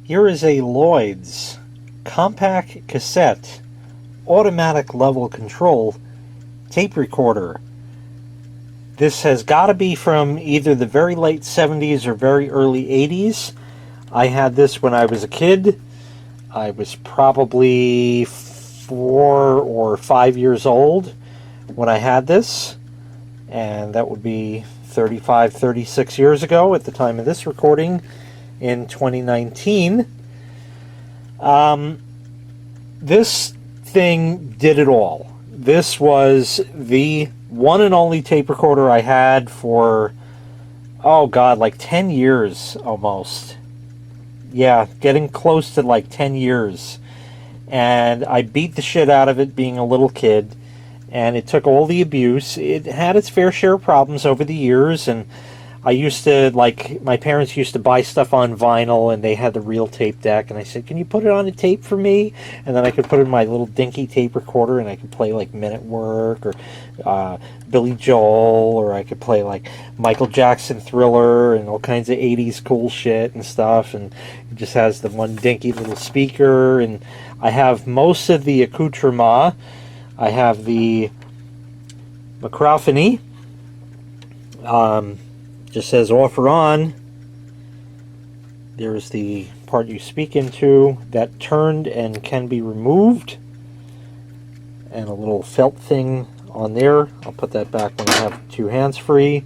Here is a Lloyd's compact cassette automatic level control tape recorder. This has got to be from either the very late 70s or very early 80s. I had this when I was a kid. I was probably 4 or 5 years old when I had this, and that would be 35, 36 years ago at the time of this recording in 2019. This thing did it all. This was the one and only tape recorder I had for, oh god, like 10 years almost. Yeah, getting close to like 10 years. And I beat the shit out of it being a little kid, and it took all the abuse. It had its fair share of problems over the years, and I used to, like, my parents used to buy stuff on vinyl, and they had the real tape deck, and I said, can you put it on a tape for me? And then I could put it in my little dinky tape recorder, and I could play, like, Men at Work, or Billy Joel, or I could play, like, Michael Jackson Thriller, and all kinds of 80s cool shit and stuff, and it just has the one dinky little speaker, and I have most of the accoutrement. I have the microphony, just says offer on. There's the part you speak into that turned and can be removed, and a little felt thing on there. I'll put that back when I have two hands free.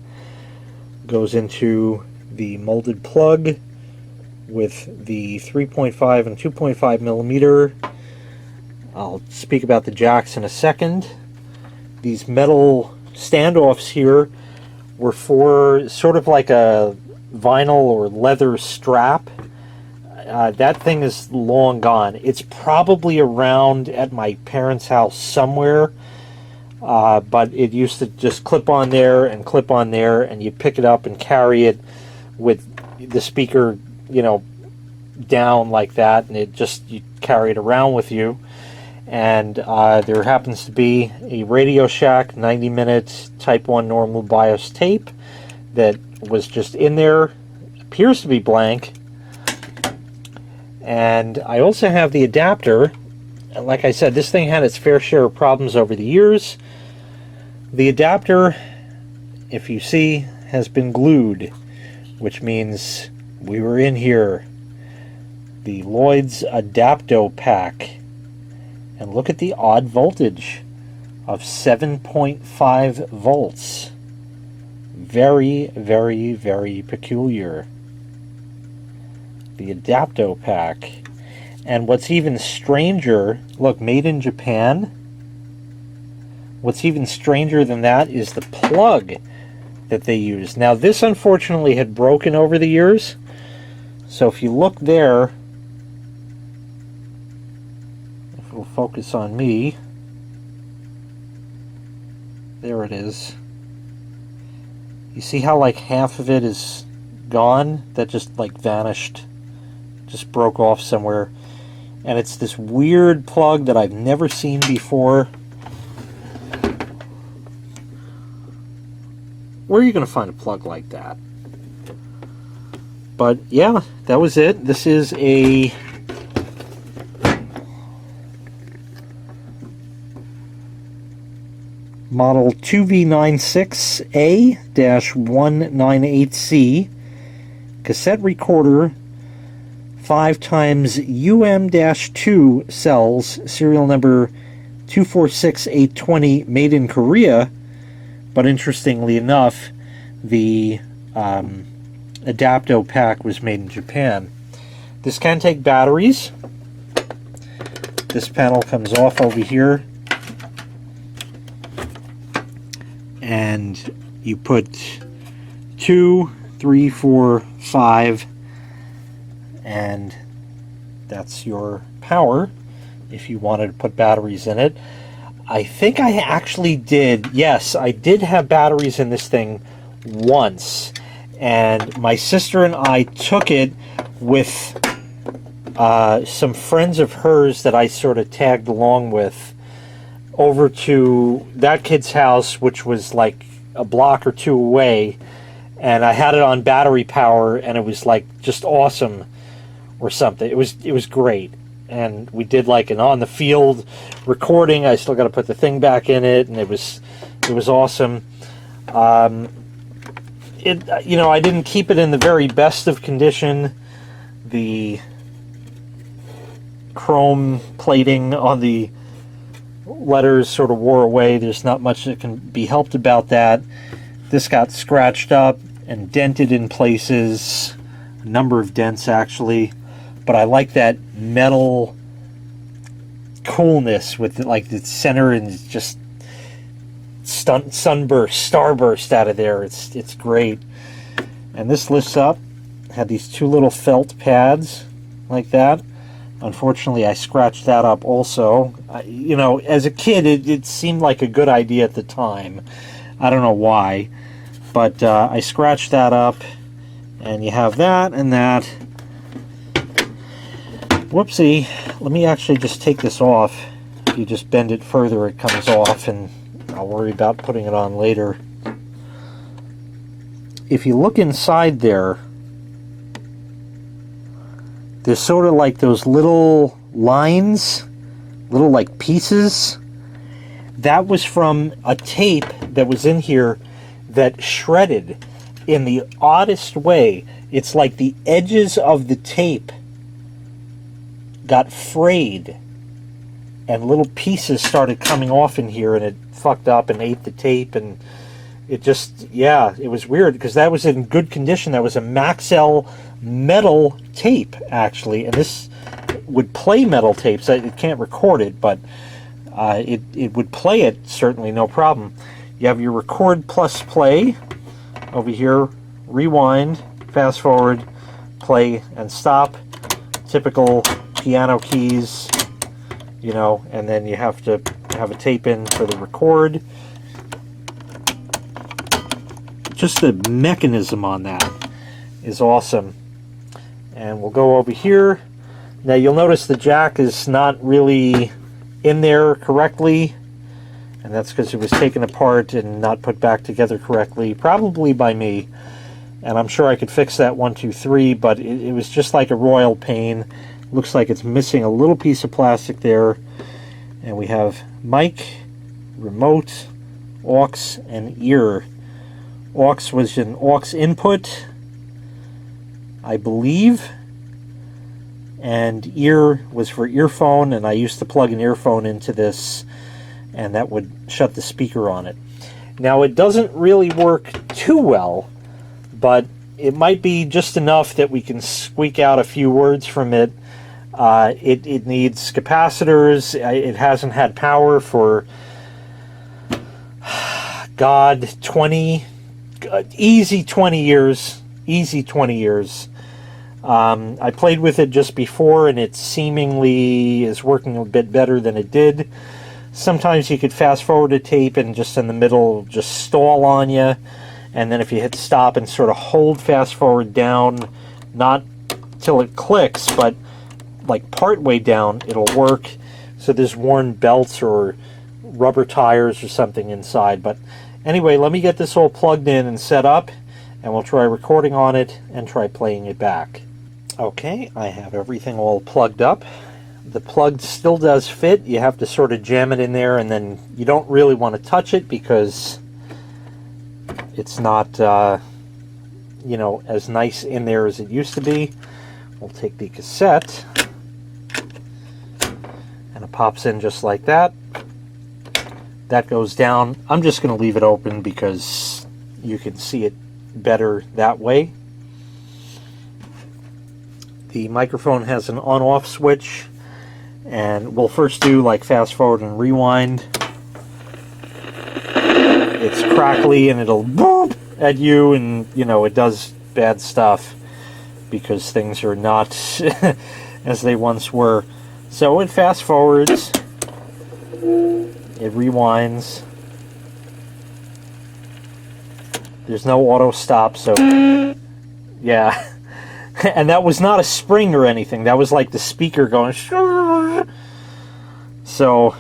Goes into the molded plug with the 3.5 and 2.5 millimeter. I'll speak about the jacks in a second. These metal standoffs here were for sort of like a vinyl or leather strap. That thing is long gone. It's probably around at my parents' house somewhere, but it used to just clip on there and clip on there, and you pick it up and carry it with the speaker, you know, down like that, and it just, you carry it around with you. And there happens to be a Radio Shack 90-minute Type 1 normal BIOS tape that was just in there. Appears to be blank. And I also have the adapter. And like I said, this thing had its fair share of problems over the years. The adapter, if you see, has been glued, which means we were in here. The Lloyd's adapt-o-pak. And look at the odd voltage of 7.5 volts. Very, very, very peculiar. The adapt-o-pak. And what's even stranger, look, made in Japan. What's even stranger than that is the plug that they use. Now, this unfortunately had broken over the years. So if you look there, will focus on me. There it is. You see how like half of it is gone? That just like vanished. Just broke off somewhere. And it's this weird plug that I've never seen before. Where are you going to find a plug like that? But yeah, that was it. This is a model 2V96A-198C cassette recorder, 5x UM-2 cells, serial number 246A-820, made in Korea. But interestingly enough, the adapt-o-pak was made in Japan. This can take batteries. This panel comes off over here, and you put 2, 3, 4, 5, and that's your power if you wanted to put batteries in it. I think I actually did, yes, I did have batteries in this thing once, and my sister and I took it with some friends of hers that I sort of tagged along with over to that kid's house, which was like a block or two away, and I had it on battery power, and it was like just awesome or something. It was great. And we did like an on the field recording. I still got to put the thing back in it, and it was awesome. I didn't keep it in the very best of condition. The chrome plating on the letters sort of wore away. There's not much that can be helped about that. This got scratched up and dented in places, a number of dents actually, but I like that metal coolness with like the center and just starburst out of there. It's great. And this lifts up, had these two little felt pads like that. Unfortunately, I scratched that up also. As a kid, it seemed like a good idea at the time. I don't know why. But I scratched that up, and you have that and that. Whoopsie. Let me actually just take this off. If you just bend it further, it comes off, and I'll worry about putting it on later. If you look inside there, there's sort of like those little lines, little like pieces. That was from a tape that was in here that shredded in the oddest way. It's like the edges of the tape got frayed and little pieces started coming off in here, and it fucked up and ate the tape, and it just, yeah, it was weird because that was in good condition. That was a Maxell metal tape actually, and this would play metal tapes. It can't record it, but it would play it certainly, no problem. You have your record plus play over here, rewind, fast forward, play, and stop. Typical piano keys, and then you have to have a tape in for the record. Just the mechanism on that is awesome. And we'll go over here. Now you'll notice the jack is not really in there correctly, and that's because it was taken apart and not put back together correctly, probably by me. And I'm sure I could fix that 1, 2, 3, but it was just like a royal pain. Looks like it's missing a little piece of plastic there. And we have mic, remote, aux, and ear. Aux was an aux input, I believe, and ear was for earphone, and I used to plug an earphone into this, and that would shut the speaker on it. Now it doesn't really work too well, but it might be just enough that we can squeak out a few words from it. It needs capacitors. It hasn't had power for, God, easy 20 years. Easy 20 years. I played with it just before, and it seemingly is working a bit better than it did. Sometimes you could fast forward a tape and just in the middle just stall on you, and then if you hit stop and sort of hold fast forward down, not till it clicks, but like part way down, it'll work. So there's worn belts or rubber tires or something inside. But anyway, let me get this all plugged in and set up, and we'll try recording on it and try playing it back. Okay, I have everything all plugged up. The plug still does fit. You have to sort of jam it in there, and then you don't really want to touch it because it's not, as nice in there as it used to be. We'll take the cassette, and it pops in just like that. That goes down. I'm just going to leave it open because you can see it better that way. The microphone has an on-off switch, and we'll first do like fast forward and rewind. It's crackly and it'll boop at you, and it does bad stuff because things are not as they once were. So it fast forwards, it rewinds. There's no auto stop, so yeah. And that was not a spring or anything. That was like the speaker going. So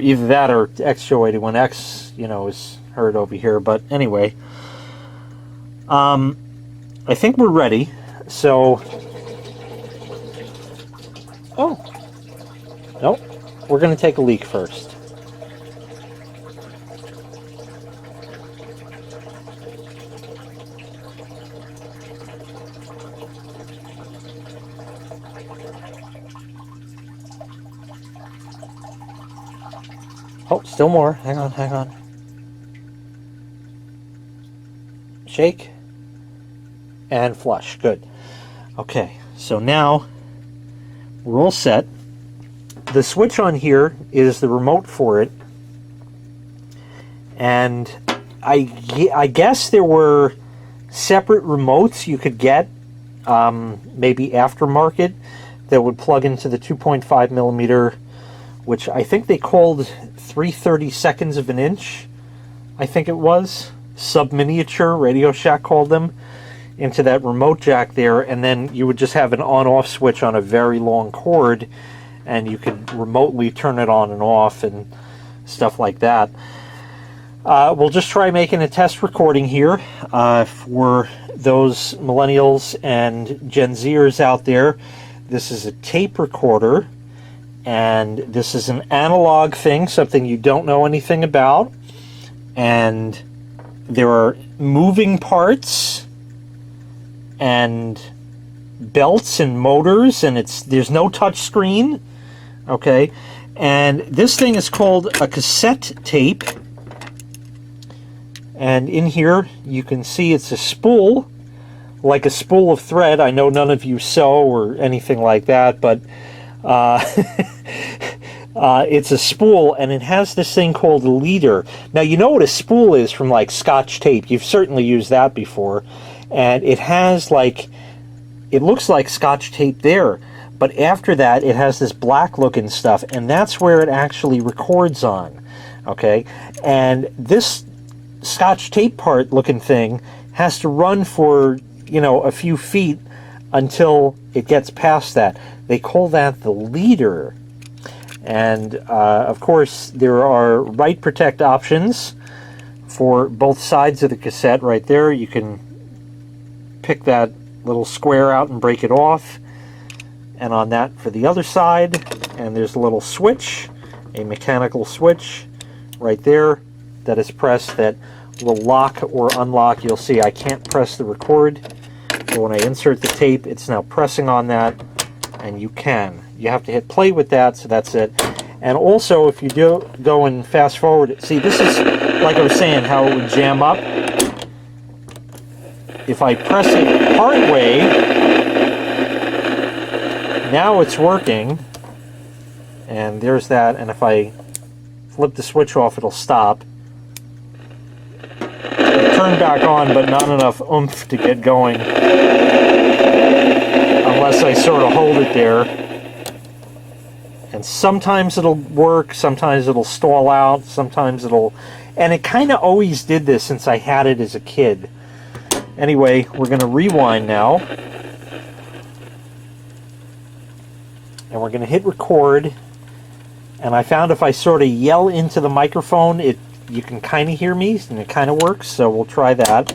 either that or X-Show81X, is heard over here. But anyway, I think we're ready. So Oh, nope. We're going to take a leak first. Oh, still more. Hang on, hang on. Shake. And flush. Good. Okay, so now we're all set. The switch on here is the remote for it. And I guess there were separate remotes you could get, maybe aftermarket, that would plug into the 2.5 millimeter, which I think they called 3/32 of an inch, I think it was. Sub-miniature, Radio Shack called them, into that remote jack there, and then you would just have an on-off switch on a very long cord, and you could remotely turn it on and off and stuff like that. We'll just try making a test recording here for those millennials and Gen Zers out there. This is a tape recorder, and this is an analog thing, something you don't know anything about, and there are moving parts and belts and motors, and there's no touch screen. Okay, and this thing is called a cassette tape, and in here you can see it's a spool, like a spool of thread. I know none of you sew or anything like that, but it's a spool, and it has this thing called a leader. Now, you know what a spool is from like Scotch tape. You've certainly used that before. And it has like, it looks like Scotch tape there. But after that, it has this black looking stuff, and that's where it actually records on. Okay? And this Scotch tape part looking thing has to run for, you know, a few feet until it gets past that. They call that the leader. And of course, there are write protect options for both sides of the cassette right there. You can pick that little square out and break it off, and on that for the other side. And there's a little switch, a mechanical switch right there that is pressed that will lock or unlock. You'll see I can't press the record, so when I insert the tape, it's now pressing on that, and you can. You have to hit play with that, so that's it. And also, if you do go and fast forward, see, this is, like I was saying, how it would jam up. If I press it part way, now it's working, and there's that, and if I flip the switch off, it'll stop. Turn back on, but not enough oomph to get going, unless I sort of hold it there. And sometimes it'll work, sometimes it'll stall out, sometimes it'll... And it kind of always did this since I had it as a kid. Anyway, we're going to rewind now. And we're going to hit record. And I found if I sort of yell into the microphone, you can kind of hear me, and it kind of works, so we'll try that.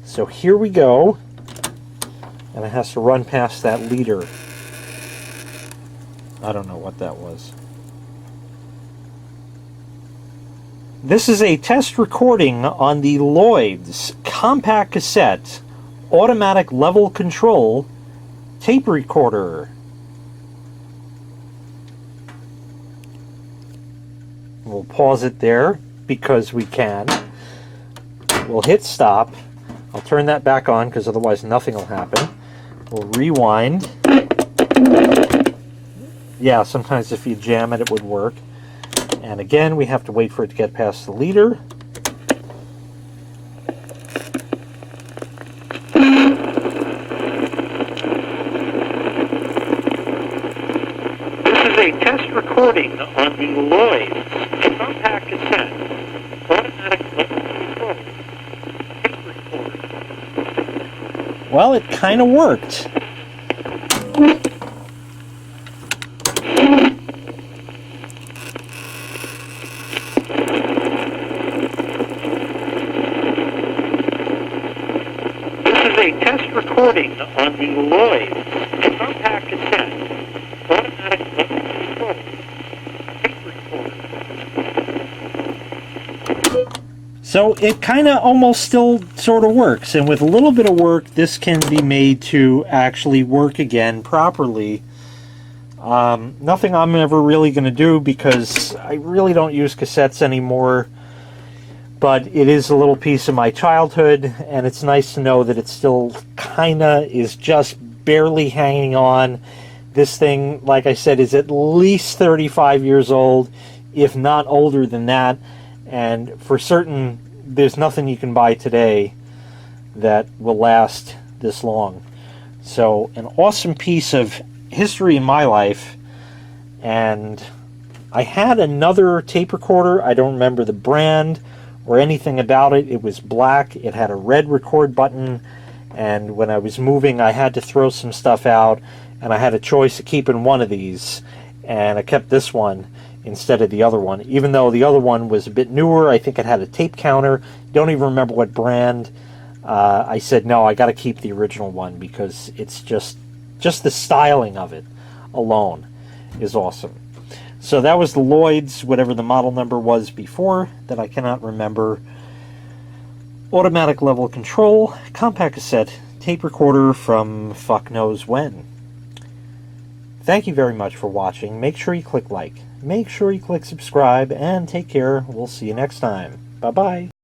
So here we go. And it has to run past that leader. I don't know what that was. This is a test recording on the Lloyd's compact cassette automatic level control tape recorder. We'll pause it there because we can. We'll hit stop. I'll turn that back on because otherwise nothing will happen. We'll rewind. Yeah, sometimes if you jam it, it would work. And again, we have to wait for it to get past the leader. This is a test recording on the Lloyd's compact cassette automatic level control tape recorder. Well, it kind of worked. A test recording on the Lloyd compact cassette automatic So it kind of almost still sort of works, and with a little bit of work, this can be made to actually work again properly. Nothing I'm ever really going to do because I really don't use cassettes anymore, but it is a little piece of my childhood, and it's nice to know that it still kind of is just barely hanging on. This thing, like I said, is at least 35 years old, if not older than that. And for certain, there's nothing you can buy today that will last this long. So, an awesome piece of history in my life. And I had another tape recorder. I don't remember the brand or anything about it. It was black. It had a red record button. And when I was moving, I had to throw some stuff out. And I had a choice of keeping one of these. And I kept this one instead of the other one, even though the other one was a bit newer. I think it had a tape counter. Don't even remember what brand. I said, no, I got to keep the original one because it's just the styling of it alone is awesome. So that was the Lloyd's, whatever the model number was before that I cannot remember. Automatic level control, compact cassette, tape recorder from fuck knows when. Thank you very much for watching. Make sure you click like. Make sure you click subscribe, and take care. We'll see you next time. Bye-bye.